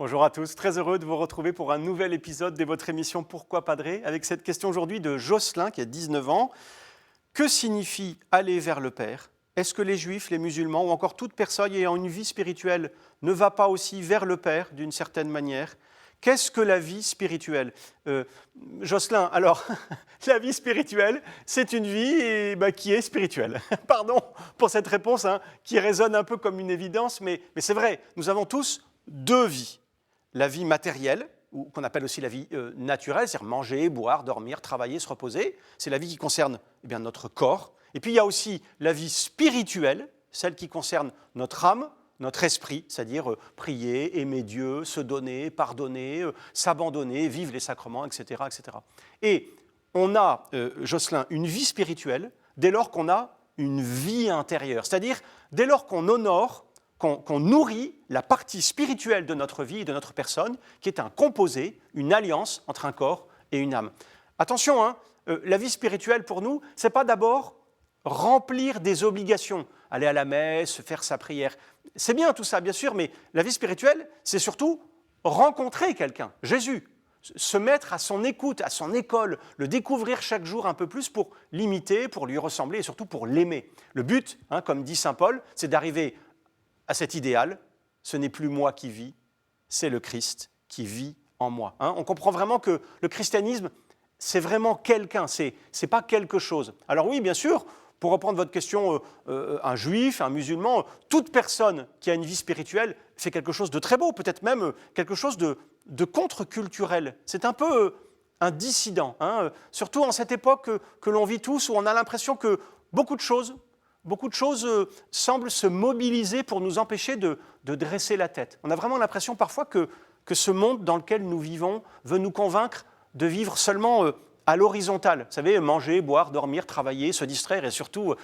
Bonjour à tous, très heureux de vous retrouver pour un nouvel épisode de votre émission Pourquoi Padré, avec cette question aujourd'hui de Jocelyn qui a 19 ans. Que signifie aller vers le Père? Est-ce que les Juifs, les musulmans ou encore toute personne ayant une vie spirituelle ne va pas aussi vers le Père d'une certaine manière? Qu'est-ce que la vie spirituelle? Jocelyn, alors, la vie spirituelle, c'est une vie qui est spirituelle. Pardon pour cette réponse qui résonne un peu comme une évidence, mais c'est vrai, nous avons tous deux vies. La vie matérielle, ou qu'on appelle aussi la vie naturelle, c'est-à-dire manger, boire, dormir, travailler, se reposer. C'est la vie qui concerne notre corps. Et puis il y a aussi la vie spirituelle, celle qui concerne notre âme, notre esprit, c'est-à-dire prier, aimer Dieu, se donner, pardonner, s'abandonner, vivre les sacrements, etc., etc. Et on a, Jocelyn, une vie spirituelle dès lors qu'on a une vie intérieure, c'est-à-dire dès lors qu'on honore, qu'on nourrit la partie spirituelle de notre vie et de notre personne, qui est un composé, une alliance entre un corps et une âme. Attention, la vie spirituelle pour nous, ce n'est pas d'abord remplir des obligations, aller à la messe, faire sa prière. C'est bien tout ça, bien sûr, mais la vie spirituelle, c'est surtout rencontrer quelqu'un, Jésus, se mettre à son écoute, à son école, le découvrir chaque jour un peu plus pour l'imiter, pour lui ressembler et surtout pour l'aimer. Le but, comme dit saint Paul, c'est d'arriver à cet idéal. Ce n'est plus moi qui vis, c'est le Christ qui vit en moi. On comprend vraiment que le christianisme, c'est vraiment quelqu'un, c'est pas quelque chose. Alors oui, bien sûr, pour reprendre votre question, un juif, un musulman, toute personne qui a une vie spirituelle fait quelque chose de très beau, peut-être même quelque chose de contre-culturel. C'est un peu un dissident, surtout en cette époque que l'on vit tous, où on a l'impression que beaucoup de choses semblent se mobiliser pour nous empêcher de dresser la tête. On a vraiment l'impression parfois que ce monde dans lequel nous vivons veut nous convaincre de vivre seulement à l'horizontale. Vous savez, manger, boire, dormir, travailler, se distraire et surtout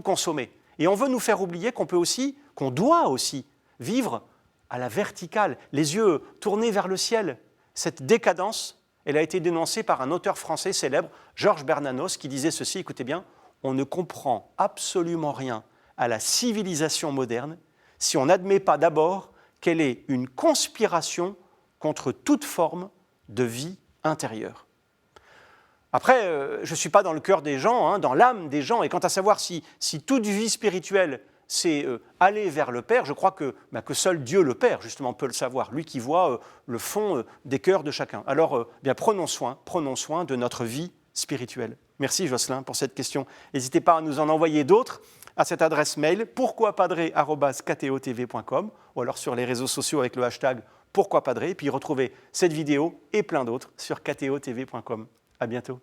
consommer. Et on veut nous faire oublier qu'on doit aussi vivre à la verticale, les yeux tournés vers le ciel. Cette décadence, elle a été dénoncée par un auteur français célèbre, Georges Bernanos, qui disait ceci, écoutez bien, on ne comprend absolument rien à la civilisation moderne si on n'admet pas d'abord qu'elle est une conspiration contre toute forme de vie intérieure. Après, je ne suis pas dans le cœur des gens, dans l'âme des gens, et quant à savoir si toute vie spirituelle, c'est aller vers le Père, je crois que seul Dieu le Père, justement, peut le savoir, lui qui voit le fond des cœurs de chacun. Alors, prenons soin de notre vie spirituelle. Merci Jocelyn pour cette question. N'hésitez pas à nous en envoyer d'autres à cette adresse mail pourquoipadré@ktotv.com ou alors sur les réseaux sociaux avec le hashtag pourquoipadré, et puis retrouvez cette vidéo et plein d'autres sur ktotv.com. À bientôt.